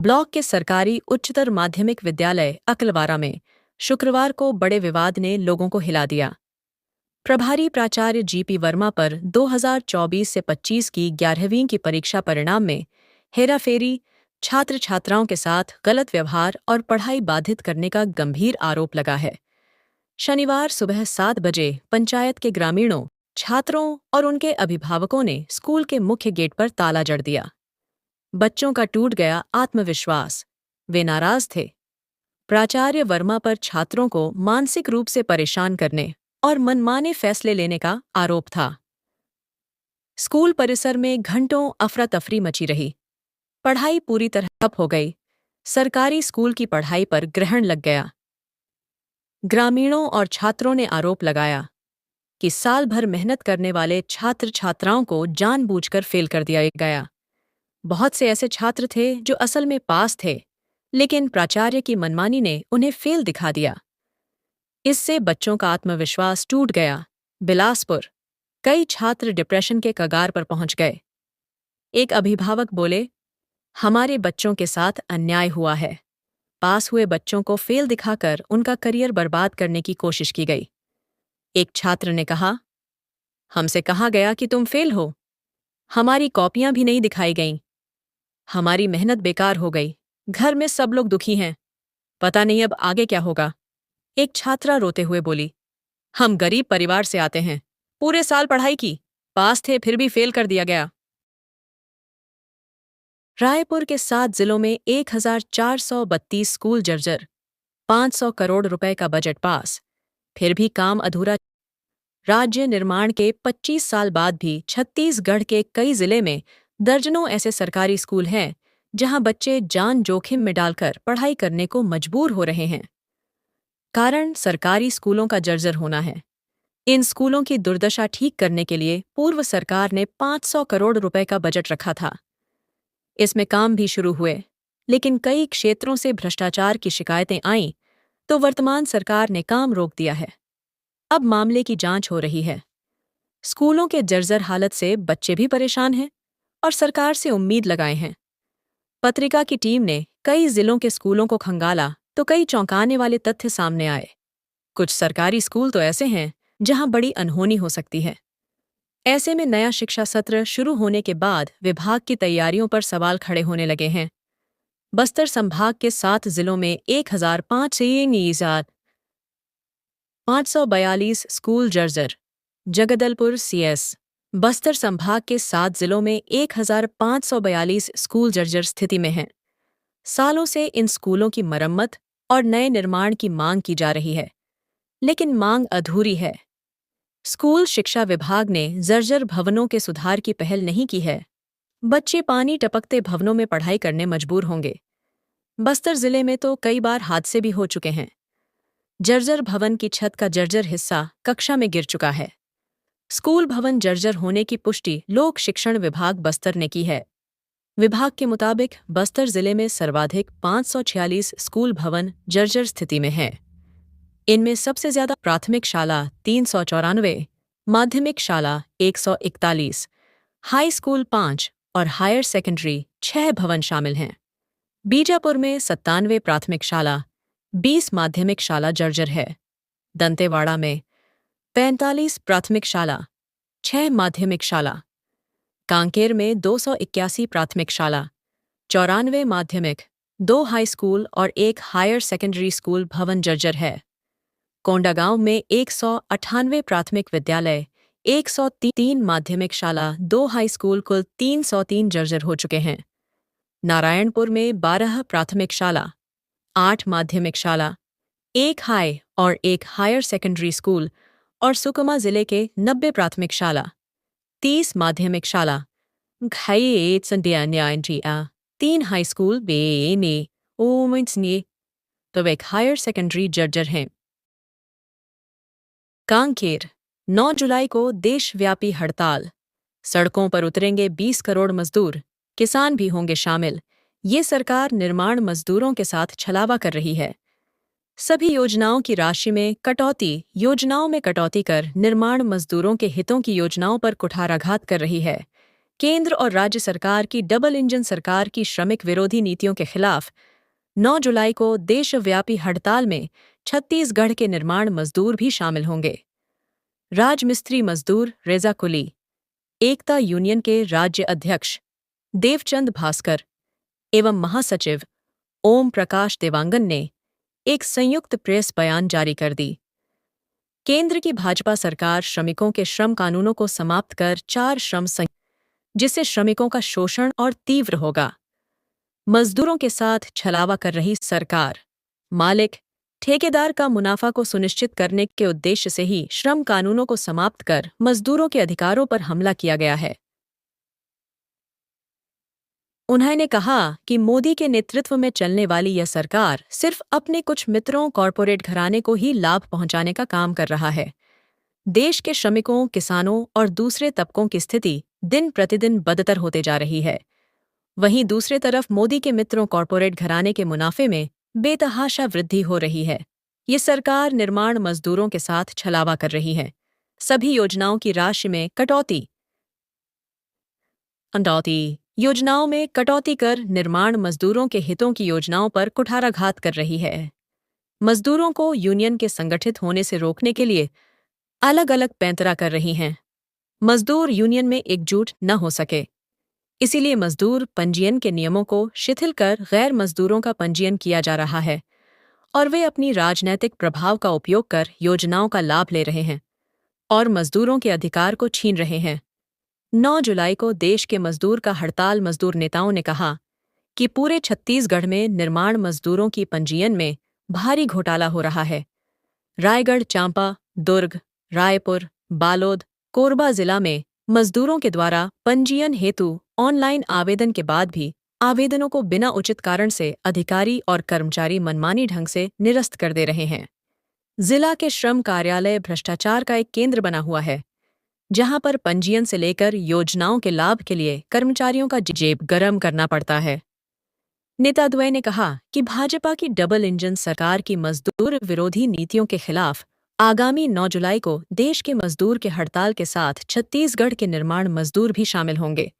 Block के सरकारी उच्चतर माध्यमिक विद्यालय अकलवारा में शुक्रवार को बड़े विवाद ने लोगों को हिला दिया। प्रभारी प्राचार्य जीपी वर्मा पर 2024 से 25 की 11वीं की परीक्षा परिणाम में हेराफेरी, छात्र छात्राओं के साथ गलत व्यवहार और पढ़ाई बाधित करने का गंभीर आरोप लगा है। शनिवार सुबह 7 बजे पंचायत के ग्रामीणों, छात्रों और उनके अभिभावकों ने स्कूल के मुख्य गेट पर ताला जड़ दिया। बच्चों का टूट गया आत्मविश्वास। वे नाराज थे। प्राचार्य वर्मा पर छात्रों को मानसिक रूप से परेशान करने और मनमाने फैसले लेने का आरोप था। स्कूल परिसर में घंटों अफरा-तफरी मची रही। पढ़ाई पूरी तरह ठप हो गई। सरकारी स्कूल की पढ़ाई पर ग्रहण लग गया। ग्रामीणों और छात्रों ने आरोप लगाया कि साल भर मेहनत करने वाले छात्र छात्राओं को जानबूझकर फेल कर दिया गया। बहुत से ऐसे छात्र थे जो असल में पास थे, लेकिन प्राचार्य की मनमानी ने उन्हें फेल दिखा दिया। इससे बच्चों का आत्मविश्वास टूट गया। बिलासपुर, कई छात्र डिप्रेशन के कगार पर पहुंच गए। एक अभिभावक बोले, हमारे बच्चों के साथ अन्याय हुआ है। पास हुए बच्चों को फेल दिखाकर उनका करियर बर्बाद करने की कोशिश की गई। एक छात्र ने कहा, हमसे कहा गया कि तुम फेल हो। हमारी कॉपियां भी नहीं दिखाई गईं। हमारी मेहनत बेकार हो गई। घर में सब लोग दुखी हैं। पता नहीं अब आगे क्या होगा। एक छात्रा रोते हुए बोली, हम गरीब परिवार से आते हैं। पूरे साल पढ़ाई की, पास थे फिर भी फेल कर दिया गया। रायपुर के 7 जिलों में 1432 स्कूल जर्जर, 500 करोड़ रुपए का बजट पास, फिर भी काम अधूरा। राज्य निर्माण के 25 साल बाद भी छत्तीसगढ़ के कई जिले में दर्जनों ऐसे सरकारी स्कूल हैं जहां बच्चे जान जोखिम में डालकर पढ़ाई करने को मजबूर हो रहे हैं। कारण सरकारी स्कूलों का जर्जर होना है। इन स्कूलों की दुर्दशा ठीक करने के लिए पूर्व सरकार ने 500 करोड़ रुपए का बजट रखा था। इसमें काम भी शुरू हुए, लेकिन कई क्षेत्रों से भ्रष्टाचार की शिकायतें आईं तो वर्तमान सरकार ने काम रोक दिया है। अब मामले की जांच हो रही है। स्कूलों के जर्जर हालत से बच्चे भी परेशान हैं और सरकार से उम्मीद लगाए हैं। पत्रिका की टीम ने कई जिलों के स्कूलों को खंगाला तो कई चौंकाने वाले तथ्य सामने आए। कुछ सरकारी स्कूल तो ऐसे हैं जहां बड़ी अनहोनी हो सकती है। ऐसे में नया शिक्षा सत्र शुरू होने के बाद विभाग की तैयारियों पर सवाल खड़े होने लगे हैं। बस्तर संभाग के 7 जिलों में 1542 स्कूल जर्जर। जगदलपुर सीएस। बस्तर संभाग के 7 जिलों में 1542 स्कूल जर्जर स्थिति में हैं। सालों से इन स्कूलों की मरम्मत और नए निर्माण की मांग की जा रही है, लेकिन मांग अधूरी है। स्कूल शिक्षा विभाग ने जर्जर भवनों के सुधार की पहल नहीं की है। बच्चे पानी टपकते भवनों में पढ़ाई करने मजबूर होंगे। बस्तर जिले में तो कई बार हादसे भी हो चुके हैं। जर्जर भवन की छत का जर्जर हिस्सा कक्षा में गिर चुका है। स्कूल भवन जर्जर होने की पुष्टि लोक शिक्षण विभाग बस्तर ने की है। विभाग के मुताबिक बस्तर जिले में सर्वाधिक 546 स्कूल भवन जर्जर स्थिति में हैं। इनमें सबसे ज्यादा प्राथमिक शाला 394, माध्यमिक शाला 141, हाई स्कूल 5 और हायर सेकेंडरी 6 भवन शामिल हैं। बीजापुर में 97 प्राथमिक शाला, 20 माध्यमिक शाला जर्जर है। दंतेवाड़ा में 45 प्राथमिक शाला, 6 माध्यमिक शाला। कांकेर में 281 प्राथमिक शाला, 94 माध्यमिक, 2 हाई स्कूल और 1 हायर सेकेंडरी स्कूल भवन जर्जर है। कोंडागांव में 198 प्राथमिक विद्यालय, 103 माध्यमिक शाला, 2 हाई स्कूल, कुल 303 जर्जर हो चुके हैं। नारायणपुर में 12 प्राथमिक शाला, 8 माध्यमिक शाला, 1 हाई और 1 हायर सेकेंडरी स्कूल और सुकमा जिले के 90 प्राथमिक शाला, 30 माध्यमिक शाला, 3 हाई स्कूल तो एक हायर सेकेंडरी जर्जर हैं। कांकेर, 9 जुलाई को देशव्यापी हड़ताल। सड़कों पर उतरेंगे 20 करोड़ मजदूर, किसान भी होंगे शामिल। ये सरकार निर्माण मजदूरों के साथ छलावा कर रही है। सभी योजनाओं की राशि में कटौती कर निर्माण मजदूरों के हितों की योजनाओं पर कुठाराघात कर रही है। केंद्र और राज्य सरकार की डबल इंजन सरकार की श्रमिक विरोधी नीतियों के खिलाफ 9 जुलाई को देशव्यापी हड़ताल में छत्तीसगढ़ के निर्माण मजदूर भी शामिल होंगे। राजमिस्त्री मजदूर रेजा कुली, एकता यूनियन के राज्य अध्यक्ष देवचंद भास्कर एवं महासचिव ओम प्रकाश देवांगन ने एक संयुक्त प्रेस बयान जारी कर दी। केंद्र की भाजपा सरकार श्रमिकों के श्रम कानूनों को समाप्त कर 4 श्रम जिससे श्रमिकों का शोषण और तीव्र होगा। मजदूरों के साथ छलावा कर रही सरकार, मालिक, ठेकेदार का मुनाफा को सुनिश्चित करने के उद्देश्य से ही श्रम कानूनों को समाप्त कर मजदूरों के अधिकारों पर हमला किया गया है। उन्होंने कहा कि मोदी के नेतृत्व में चलने वाली यह सरकार सिर्फ अपने कुछ मित्रों कॉरपोरेट घराने को ही लाभ पहुंचाने का काम कर रहा है। देश के श्रमिकों, किसानों और दूसरे तबकों की स्थिति दिन प्रतिदिन बदतर होते जा रही है। वहीं दूसरे तरफ मोदी के मित्रों कॉरपोरेट घराने के मुनाफे में बेतहाशा वृद्धि हो रही है। ये सरकार निर्माण मजदूरों के साथ छलावा कर रही है। सभी योजनाओं की राशि में कटौती योजनाओं में कटौती कर निर्माण मजदूरों के हितों की योजनाओं पर कुठाराघात कर रही है। मजदूरों को यूनियन के संगठित होने से रोकने के लिए अलग अलग पैंतरा कर रही हैं। मजदूर यूनियन में एकजुट न हो सके, इसीलिए मजदूर पंजीयन के नियमों को शिथिल कर गैर मजदूरों का पंजीयन किया जा रहा है और वे अपनी राजनैतिक प्रभाव का उपयोग कर योजनाओं का लाभ ले रहे हैं और मजदूरों के अधिकार को छीन रहे हैं। 9 जुलाई को देश के मजदूर का हड़ताल मजदूर नेताओं ने कहा कि पूरे छत्तीसगढ़ में निर्माण मजदूरों की पंजीयन में भारी घोटाला हो रहा है। रायगढ़, चांपा, दुर्ग, रायपुर, बालोद, कोरबा जिला में मजदूरों के द्वारा पंजीयन हेतु ऑनलाइन आवेदन के बाद भी आवेदनों को बिना उचित कारण से अधिकारी और कर्मचारी मनमानी ढंग से निरस्त कर दे रहे हैं। जिला के श्रम कार्यालय भ्रष्टाचार का एक केंद्र बना हुआ है, जहां पर पंजीयन से लेकर योजनाओं के लाभ के लिए कर्मचारियों का जेब गरम करना पड़ता है। नेता द्वय ने कहा कि भाजपा की डबल इंजन सरकार की मजदूर विरोधी नीतियों के खिलाफ आगामी 9 जुलाई को देश के मजदूर के हड़ताल के साथ छत्तीसगढ़ के निर्माण मजदूर भी शामिल होंगे।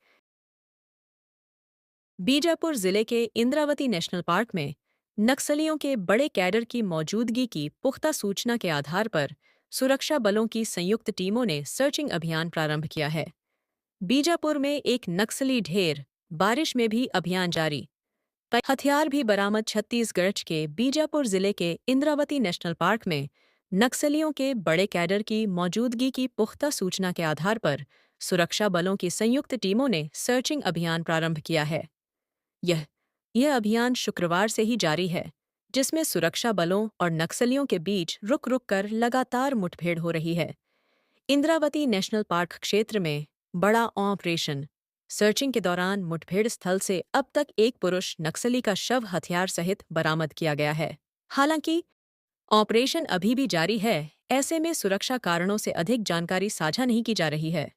बीजापुर जिले के इंद्रावती नेशनल पार्क में नक्सलियों के बड़े कैडर की मौजूदगी की पुख्ता सूचना के आधार पर सुरक्षा बलों की संयुक्त टीमों ने सर्चिंग अभियान प्रारंभ किया है। बीजापुर में एक नक्सली ढेर, बारिश में भी अभियान जारी। हथियार भी बरामद। छत्तीसगढ़ के बीजापुर जिले के इंद्रावती नेशनल पार्क में नक्सलियों के बड़े कैडर की मौजूदगी की पुख्ता सूचना के आधार पर सुरक्षा बलों की संयुक्त टीमों ने सर्चिंग अभियान प्रारंभ किया है। यह अभियान शुक्रवार से ही जारी है, जिसमें सुरक्षा बलों और नक्सलियों के बीच रुक रुक कर लगातार मुठभेड़ हो रही है। इंद्रावती नेशनल पार्क क्षेत्र में बड़ा ऑपरेशन सर्चिंग के दौरान मुठभेड़ स्थल से अब तक एक पुरुष नक्सली का शव हथियार सहित बरामद किया गया है। हालांकि ऑपरेशन अभी भी जारी है, ऐसे में सुरक्षा कारणों से अधिक जानकारी साझा नहीं की जा रही है।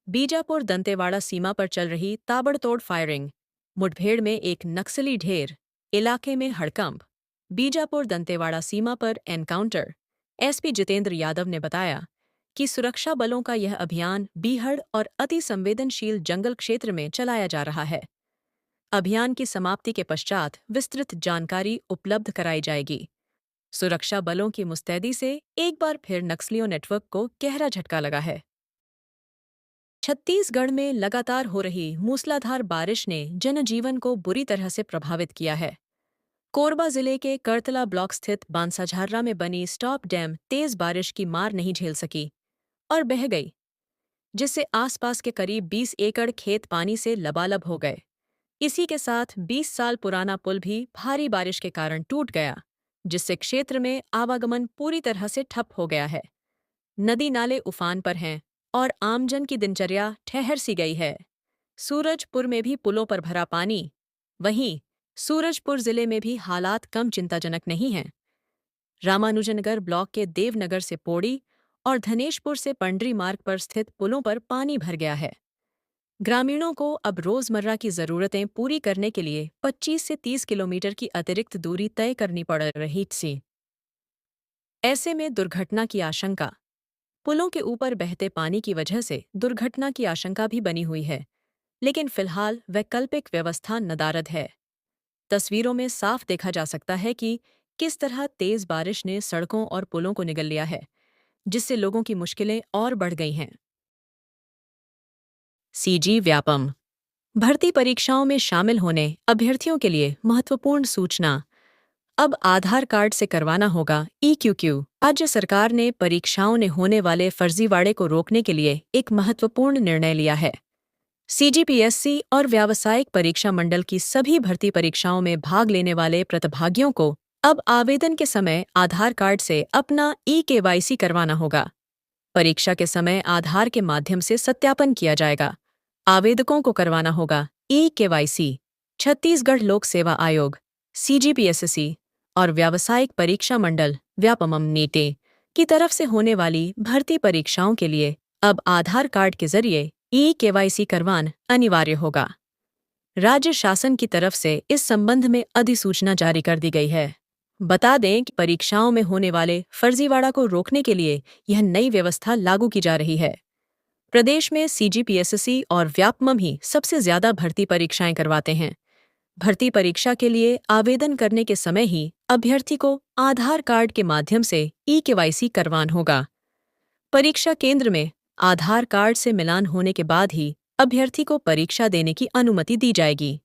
बीजापुर दंतेवाड़ा सीमा पर चल रही ताबड़तोड़ फायरिंग, मुठभेड़ में एक नक्सली ढेर, इलाके में हड़कंप। बीजापुर दंतेवाड़ा सीमा पर एनकाउंटर। एसपी जितेंद्र यादव ने बताया कि सुरक्षा बलों का यह अभियान बीहड़ और अति संवेदनशील जंगल क्षेत्र में चलाया जा रहा है। अभियान की समाप्ति के पश्चात विस्तृत जानकारी उपलब्ध कराई जाएगी। सुरक्षा बलों की मुस्तैदी से एक बार फिर नक्सलियों नेटवर्क को गहरा झटका लगा है। छत्तीसगढ़ में लगातार हो रही मूसलाधार बारिश ने जनजीवन को बुरी तरह से प्रभावित किया है। कोरबा जिले के करतला ब्लॉक स्थित बांसाझार्रा में बनी स्टॉप डैम तेज बारिश की मार नहीं झेल सकी और बह गई, जिससे आसपास के करीब 20 एकड़ खेत पानी से लबालब हो गए। इसी के साथ 20 साल पुराना पुल भी भारी बारिश के कारण टूट गया, जिससे क्षेत्र में आवागमन पूरी तरह से ठप हो गया है। नदी नाले उफान पर हैं और आमजन की दिनचर्या ठहर सी गई है। सूरजपुर में भी पुलों पर भरा पानी। वहीं सूरजपुर जिले में भी हालात कम चिंताजनक नहीं हैं। रामानुजनगर ब्लॉक के देवनगर से पोड़ी और धनेशपुर से पंडरी मार्ग पर स्थित पुलों पर पानी भर गया है। ग्रामीणों को अब रोजमर्रा की जरूरतें पूरी करने के लिए 25 से 30 किलोमीटर की अतिरिक्त दूरी तय करनी पड़ रही थी। ऐसे में दुर्घटना की आशंका। पुलों के ऊपर बहते पानी की वजह से दुर्घटना की आशंका भी बनी हुई है। लेकिन फिलहाल वैकल्पिक व्यवस्था नदारद है। तस्वीरों में साफ देखा जा सकता है कि किस तरह तेज बारिश ने सड़कों और पुलों को निगल लिया है, जिससे लोगों की मुश्किलें और बढ़ गई हैं। सीजी व्यापम भर्ती परीक्षाओं में शामिल होने अभ्यर्थियों के लिए महत्वपूर्ण सूचना। अब आधार कार्ड से करवाना होगा EQQ। राज्य सरकार ने परीक्षाओं में होने वाले फर्जीवाड़े को रोकने के लिए एक महत्वपूर्ण निर्णय लिया है। CGPSC और व्यावसायिक परीक्षा मंडल की सभी भर्ती परीक्षाओं में भाग लेने वाले प्रतिभागियों को अब आवेदन के समय आधार कार्ड से अपना eKYC करवाना होगा। परीक्षा के समय आधार के माध्यम से सत्यापन किया जाएगा। आवेदकों को करवाना होगा eKYC। छत्तीसगढ़ लोक सेवा आयोग CGPSC और व्यावसायिक परीक्षा मंडल व्यापमम नीटे की तरफ से होने वाली भर्ती परीक्षाओं के लिए अब आधार कार्ड के जरिए eKYC करवाना अनिवार्य होगा। राज्य शासन की तरफ से इस संबंध में अधिसूचना जारी कर दी गई है। बता दें कि परीक्षाओं में होने वाले फर्जीवाड़ा को रोकने के लिए यह नई व्यवस्था लागू की जा रही है। प्रदेश में CGPSC और व्यापमम ही सबसे ज्यादा भर्ती परीक्षाएं करवाते हैं। भर्ती परीक्षा के लिए आवेदन करने के समय ही अभ्यर्थी को आधार कार्ड के माध्यम से eKYC करवाना होगा। परीक्षा केंद्र में आधार कार्ड से मिलान होने के बाद ही अभ्यर्थी को परीक्षा देने की अनुमति दी जाएगी।